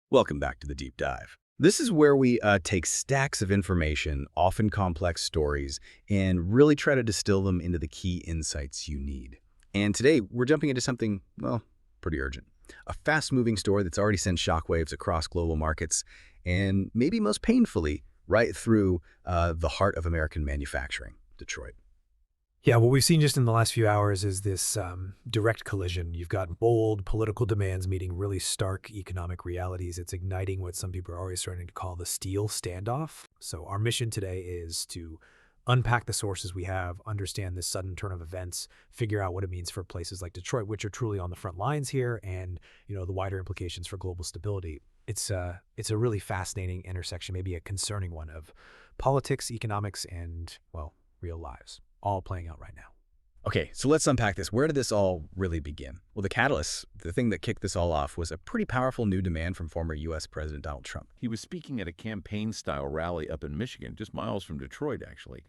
Welcome back to the Deep Dive. This is where we take stacks of information, often complex stories, and really try to distill them into the key insights you need. And today, we're jumping into something, well, pretty urgent. A fast-moving story that's already sent shockwaves across global markets, and maybe most painfully, right through the heart of American manufacturing, Detroit. Yeah, what we've seen just in the last few hours is this direct collision. You've got bold political demands meeting really stark economic realities. It's igniting what some people are always starting to call the steel standoff. So our mission today is to unpack the sources we have, understand this sudden turn of events, figure out what it means for places like Detroit, which are truly on the front lines here, and the wider implications for global stability. It's a really fascinating intersection, maybe a concerning one, of politics, economics, and, well, real lives, all playing out right now. Okay, so let's unpack this. Where did this all really begin? Well, the catalyst, the thing that kicked this all off, was a pretty powerful new demand from former U.S. President Donald Trump. He was speaking at a campaign-style rally up in Michigan, just miles from Detroit, actually.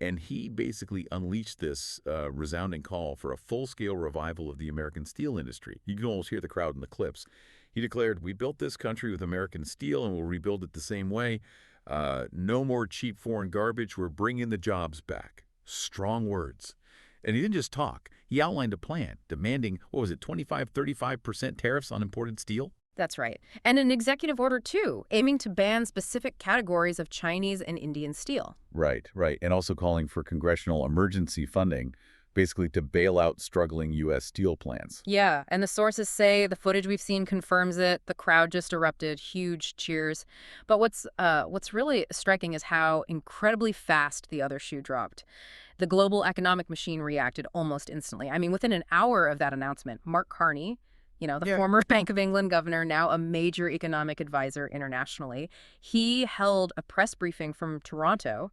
And he basically unleashed this resounding call for a full-scale revival of the American steel industry. You can almost hear the crowd in the clips. He declared, "We built this country with American steel and we'll rebuild it the same way. No more cheap foreign garbage. We're bringing the jobs back." Strong words. And he didn't just talk. He outlined a plan demanding, 35% tariffs on imported steel? That's right. And an executive order, too, aiming to ban specific categories of Chinese and Indian steel. Right. And also calling for congressional emergency funding, basically to bail out struggling U.S. steel plants. Yeah, and the sources say the footage we've seen confirms it. The crowd just erupted, huge cheers. But what's really striking is how incredibly fast the other shoe dropped. The global economic machine reacted almost instantly. I mean, within an hour of that announcement, Mark Carney, former Bank of England governor, now a major economic advisor internationally, he held a press briefing from Toronto,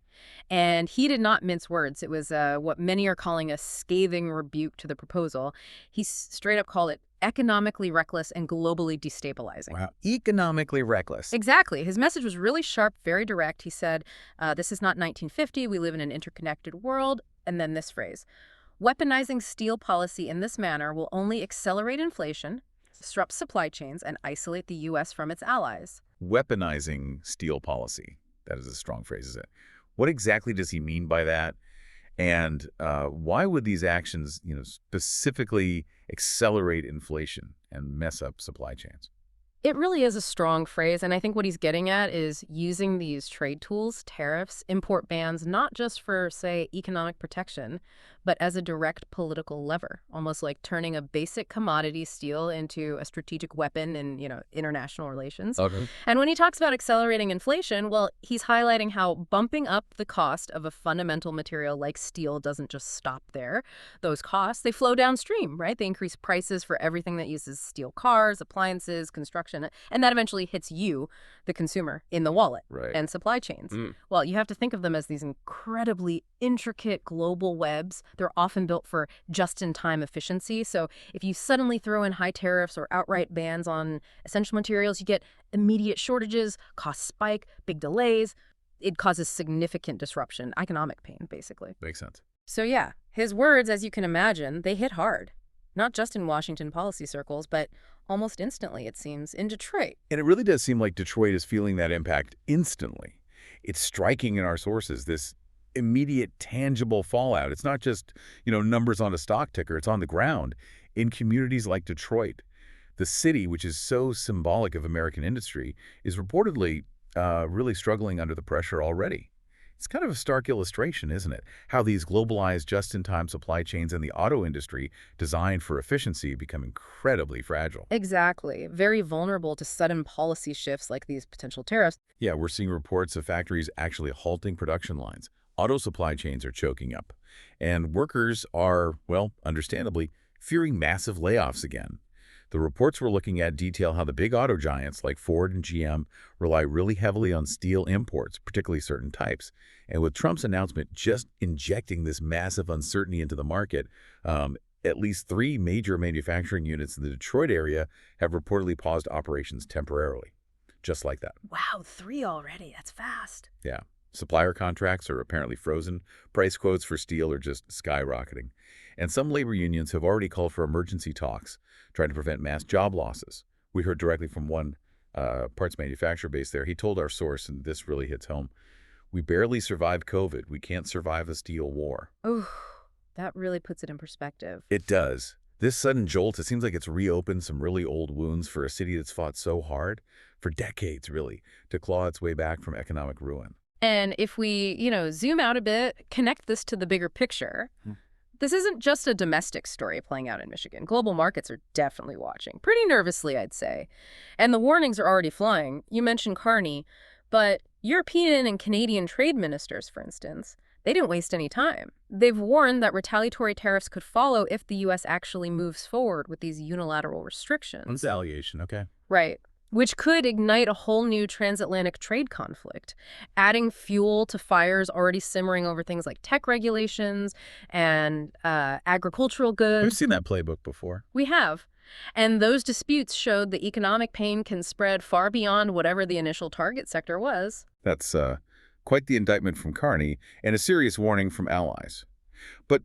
and he did not mince words. It was what many are calling a scathing rebuke to the proposal. He straight up called it economically reckless and globally destabilizing. Wow, economically reckless. Exactly. His message was really sharp, very direct. He said, this is not 1950. We live in an interconnected world. And then this phrase: weaponizing steel policy in this manner will only accelerate inflation, disrupt supply chains, and isolate the U.S. from its allies. Weaponizing steel policy. That is a strong phrase, is it? What exactly does he mean by that? And why would these actions, specifically accelerate inflation and mess up supply chains? It really is a strong phrase, and I think what he's getting at is using these trade tools, tariffs, import bans, not just for, say, economic protection, but as a direct political lever, almost like turning a basic commodity, steel, into a strategic weapon in, international relations. Okay. And when he talks about accelerating inflation, well, he's highlighting how bumping up the cost of a fundamental material like steel doesn't just stop there. Those costs, they flow downstream, right? They increase prices for everything that uses steel: cars, appliances, construction, and that eventually hits you, the consumer, in the wallet and supply chains. Well, you have to think of them as these incredibly intricate global webs. They're often built for just-in-time efficiency. So if you suddenly throw in high tariffs or outright bans on essential materials, you get immediate shortages, costs spike, big delays. It causes significant disruption, economic pain, basically. Makes sense. So yeah, his words, as you can imagine, they hit hard. Not just in Washington policy circles, but almost instantly, it seems, in Detroit. And it really does seem like Detroit is feeling that impact instantly. It's striking in our sources, this immediate, tangible fallout. It's not just, numbers on a stock ticker. It's on the ground in communities like Detroit. The city, which is so symbolic of American industry, is reportedly really struggling under the pressure already. It's kind of a stark illustration, isn't it? How these globalized just-in-time supply chains and the auto industry, designed for efficiency, become incredibly fragile. Exactly. Very vulnerable to sudden policy shifts like these potential tariffs. Yeah, we're seeing reports of factories actually halting production lines. Auto supply chains are choking up. And workers are, well, understandably, fearing massive layoffs again. The reports we're looking at detail how the big auto giants like Ford and GM rely really heavily on steel imports, particularly certain types. And with Trump's announcement just injecting this massive uncertainty into the market, at least 3 major manufacturing units in the Detroit area have reportedly paused operations temporarily. Just like that. Wow, 3 already. That's fast. Yeah. Supplier contracts are apparently frozen. Price quotes for steel are just skyrocketing. And some labor unions have already called for emergency talks, trying to prevent mass job losses. We heard directly from one parts manufacturer based there. He told our source, and this really hits home, "We barely survived COVID. We can't survive a steel war." Ooh, that really puts it in perspective. It does. This sudden jolt, it seems like it's reopened some really old wounds for a city that's fought so hard, for decades really, to claw its way back from economic ruin. And if we, zoom out a bit, connect this to the bigger picture, this isn't just a domestic story playing out in Michigan. Global markets are definitely watching, pretty nervously, I'd say. And the warnings are already flying. You mentioned Carney, but European and Canadian trade ministers, for instance, they didn't waste any time. They've warned that retaliatory tariffs could follow if the U.S. actually moves forward with these unilateral restrictions. Retaliation, okay. Right. Which could ignite a whole new transatlantic trade conflict, adding fuel to fires already simmering over things like tech regulations and agricultural We've goods. seen that playbook before. We have. And those disputes showed that economic pain can spread far beyond whatever the initial target sector was. That's quite the indictment from Carney and a serious warning from allies. But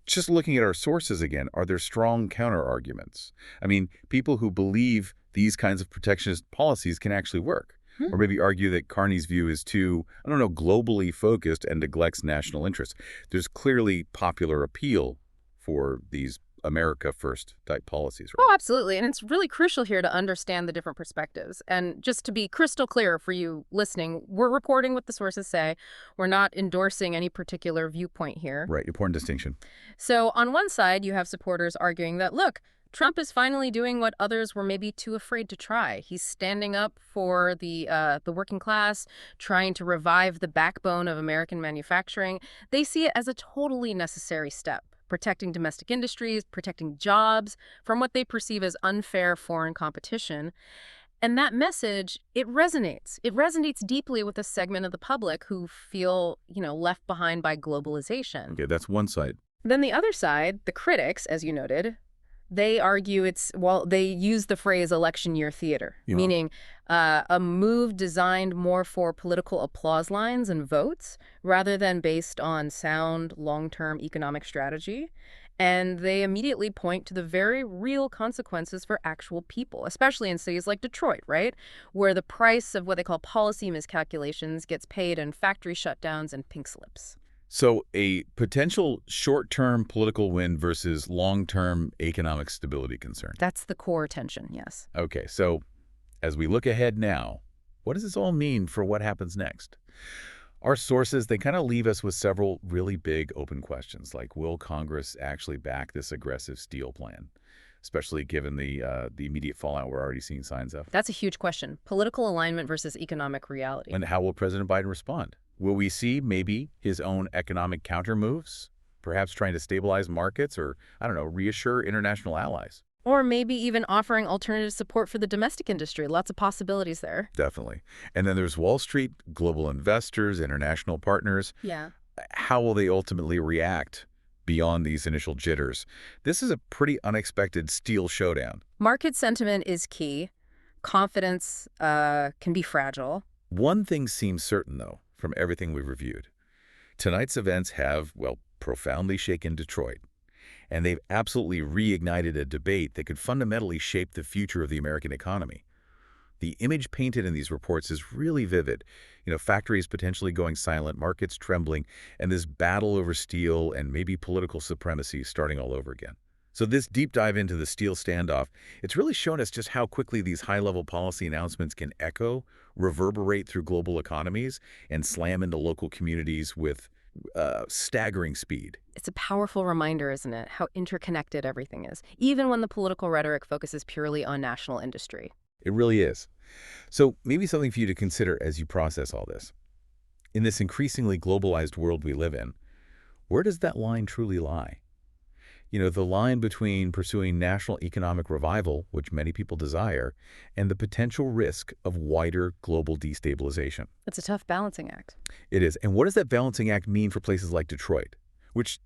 just looking at our sources again, are there strong counter-arguments? I mean, people who believe these kinds of protectionist policies can actually work, or maybe argue that Carney's view is too, globally focused and neglects national interests. There's clearly popular appeal for these America First type policies, right? Oh, absolutely. And it's really crucial here to understand the different perspectives. And just to be crystal clear for you listening, we're reporting what the sources say. We're not endorsing any particular viewpoint here. Right, important distinction. So on one side, you have supporters arguing that, look, Trump is finally doing what others were maybe too afraid to try. He's standing up for the working class, trying to revive the backbone of American manufacturing. They see it as a totally necessary step, protecting domestic industries, protecting jobs from what they perceive as unfair foreign competition. And that message, it resonates. It resonates deeply with a segment of the public who feel, left behind by globalization. Okay, that's one side. Then the other side, the critics, as you noted, they argue they use the phrase election year theater, meaning a move designed more for political applause lines and votes rather than based on sound, long-term economic strategy. And they immediately point to the very real consequences for actual people, especially in cities like Detroit, right? Where the price of what they call policy miscalculations gets paid in factory shutdowns and pink slips. So a potential short-term political win versus long-term economic stability concern. That's the core tension, yes. Okay, so as we look ahead now, what does this all mean for what happens next? Our sources, they kind of leave us with several really big open questions, like will Congress actually back this aggressive steel plan, especially given the immediate fallout we're already seeing signs of? That's a huge question. Political alignment versus economic reality. And how will President Biden respond? Will we see maybe his own economic counter moves, perhaps trying to stabilize markets or, reassure international allies? Or maybe even offering alternative support for the domestic industry. Lots of possibilities there. Definitely. And then there's Wall Street, global investors, international partners. Yeah. How will they ultimately react beyond these initial jitters? This is a pretty unexpected steel showdown. Market sentiment is key. Confidence can be fragile. One thing seems certain, though, from everything we've reviewed. Tonight's events have, profoundly shaken Detroit. And they've absolutely reignited a debate that could fundamentally shape the future of the American economy. The image painted in these reports is really vivid. Factories potentially going silent, markets trembling, and this battle over steel and maybe political supremacy starting all over again. So this deep dive into the steel standoff, it's really shown us just how quickly these high-level policy announcements can echo, reverberate through global economies, and slam into local communities with staggering speed. It's a powerful reminder, isn't it, how interconnected everything is, even when the political rhetoric focuses purely on national industry. It really is. So maybe something for you to consider as you process all this. In this increasingly globalized world we live in, where does that line truly lie? The line between pursuing national economic revival, which many people desire, and the potential risk of wider global destabilization. It's a tough balancing act. It is. And what does that balancing act mean for places like Detroit, which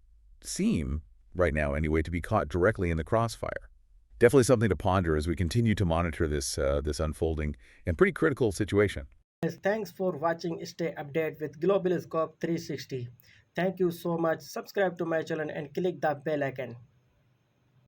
seem, right now anyway, to be caught directly in the crossfire? Definitely something to ponder as we continue to monitor this unfolding and pretty critical situation. Yes, thanks for watching. Stay updated with Global Scope 360. Thank you so much. Subscribe to my channel and click the bell icon.